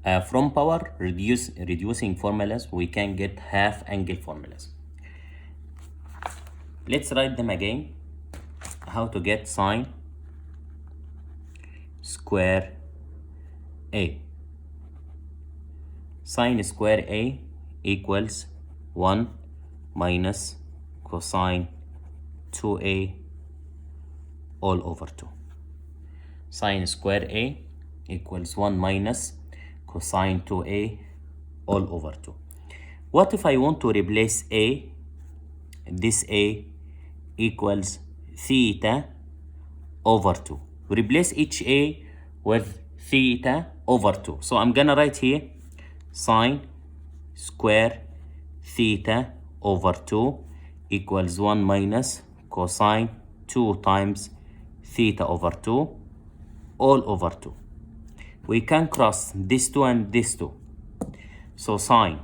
From power reducing formulas, we can get half angle formulas. Let's write them again. How to get sine square A. Sine square A equals 1 minus cosine 2A all over 2. Sine square A equals 1 minus cosine 2A all over 2. What if I want to replace A? This A equals theta over 2. Replace each A with theta over 2. So I'm gonna write here sine square theta over 2 equals 1 minus cosine 2 times theta over 2 all over 2. We can cross this 2 and this 2. So sine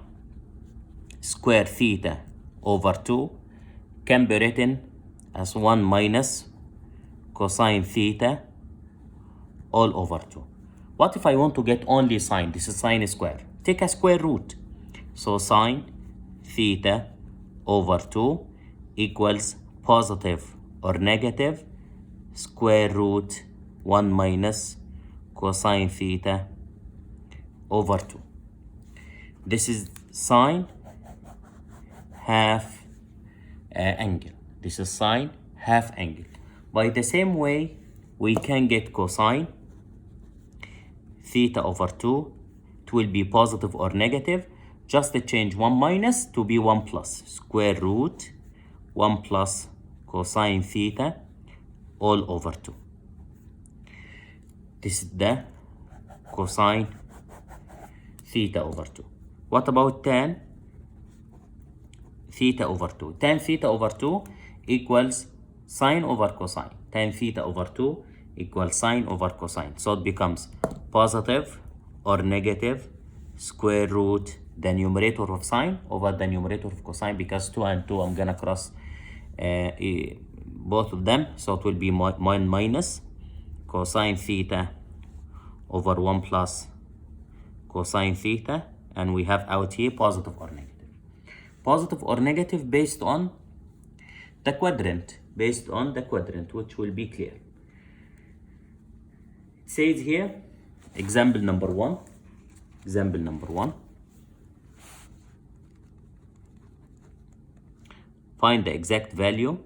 square theta over 2 can be written as 1 minus cosine theta all over 2. What if I want to get only sine? This is sine square. Take a square root. So sine theta over 2 equals positive or negative square root 1 minus cosine theta over 2. This is sine half angle. This is sine half angle. By the same way, we can get cosine theta over 2. It will be positive or negative. Just to change 1 minus to be 1 plus. Square root 1 plus cosine theta all over 2. This is the cosine theta over 2. What about tan theta over 2? Tan theta over 2 equals sine over cosine. Tan theta over 2 equals sine over cosine. So it becomes positive or negative square root the numerator of sine over the numerator of cosine, because 2 and 2 I'm gonna cross both of them. So it will be minus cosine theta over 1 plus cosine theta, and we have out here positive or negative. Positive or negative based on the quadrant, which will be clear. It says here, example number one. Find the exact value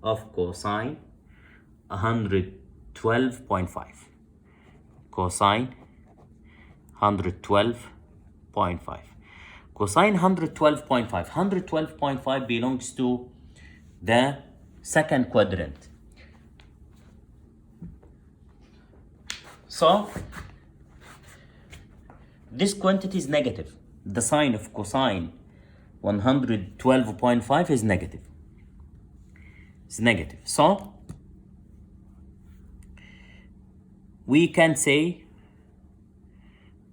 of cosine 112.5. Cosine 112.5. Cosine 112.5. 112.5 belongs to the second quadrant. So this quantity is negative. The sign of cosine 112.5 is negative. It's negative. So we can say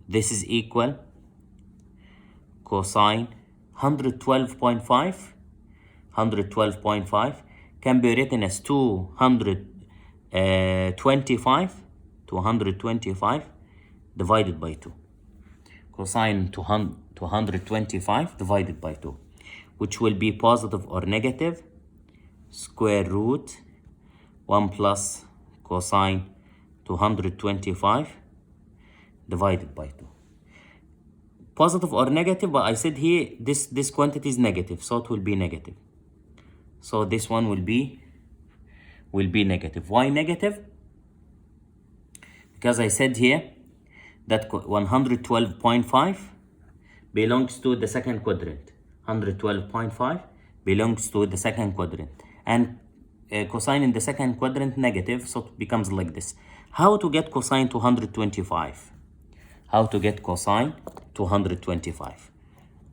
this is equal cosine 112.5 can be written as 225 divided by 2. Cosine 225 divided by 2, which will be positive or negative square root 1 plus cosine 225 divided by 2. Positive or negative, but I said here this quantity is negative, so it will be negative. So this one will be negative. Why negative? Because I said here that 112.5 belongs to the second quadrant. 112.5 belongs to the second quadrant. And cosine in the second quadrant negative, so it becomes like this. How to get cosine 225? How to get cosine 225?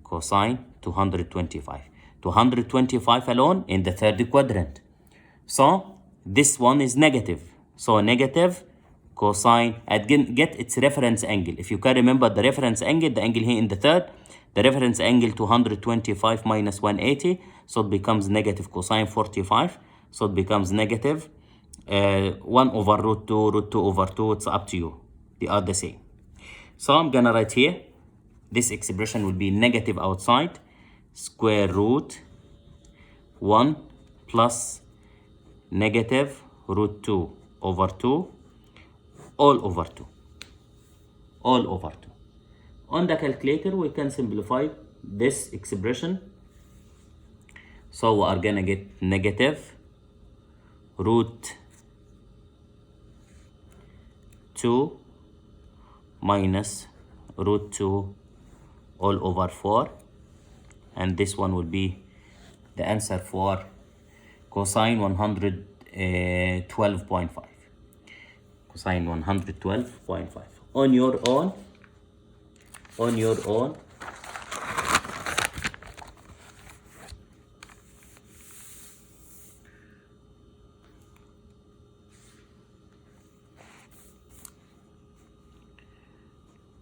Cosine 225. 225 alone in the third quadrant. So this one is negative. So negative cosine, and get its reference angle. If you can remember the reference angle, the angle here in the third, the reference angle 225 minus 180, so it becomes negative cosine 45. So it becomes negative 1 over root 2 over 2. It's up to you. They are the same. So I'm gonna write here, this expression will be negative outside, square root 1 plus negative root 2 over 2 all over 2. All over 2. On the calculator, we can simplify this expression. So we are gonna get negative root 2 minus root 2 all over 4. And this one will be the answer for cosine 112.5. Cosine 112.5. On your own,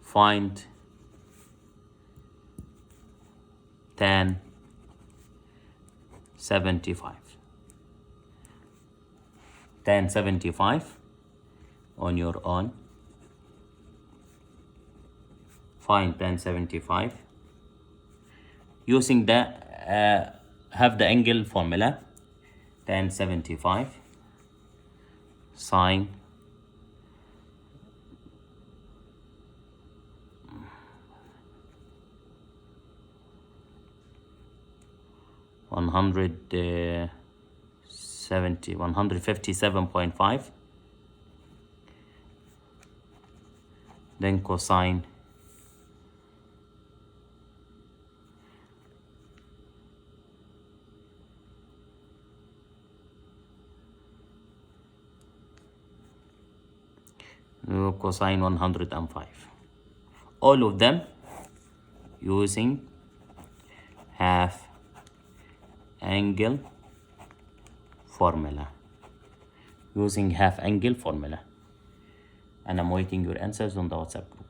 find tan 75. Tan 75 on your own. Find tan 75 using the half the angle formula. Tan 75 sine 157.5, then cosine 105. All of them using half angle formula. And I'm waiting your answers on the WhatsApp group.